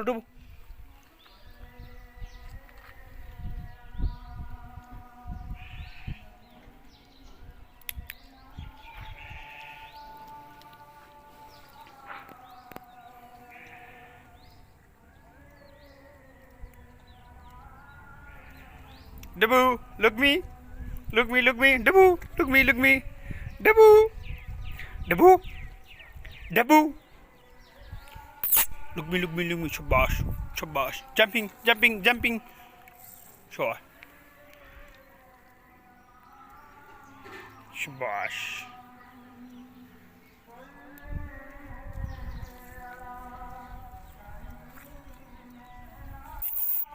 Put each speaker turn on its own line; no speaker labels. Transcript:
Debu. Debu, look me. Look me, look me. Debu, look me, look me. Debu. Debu. Debu. Look me, look me, look me. Shabash. Shabash. Jumping, jumping, jumping. Sure. Shabash.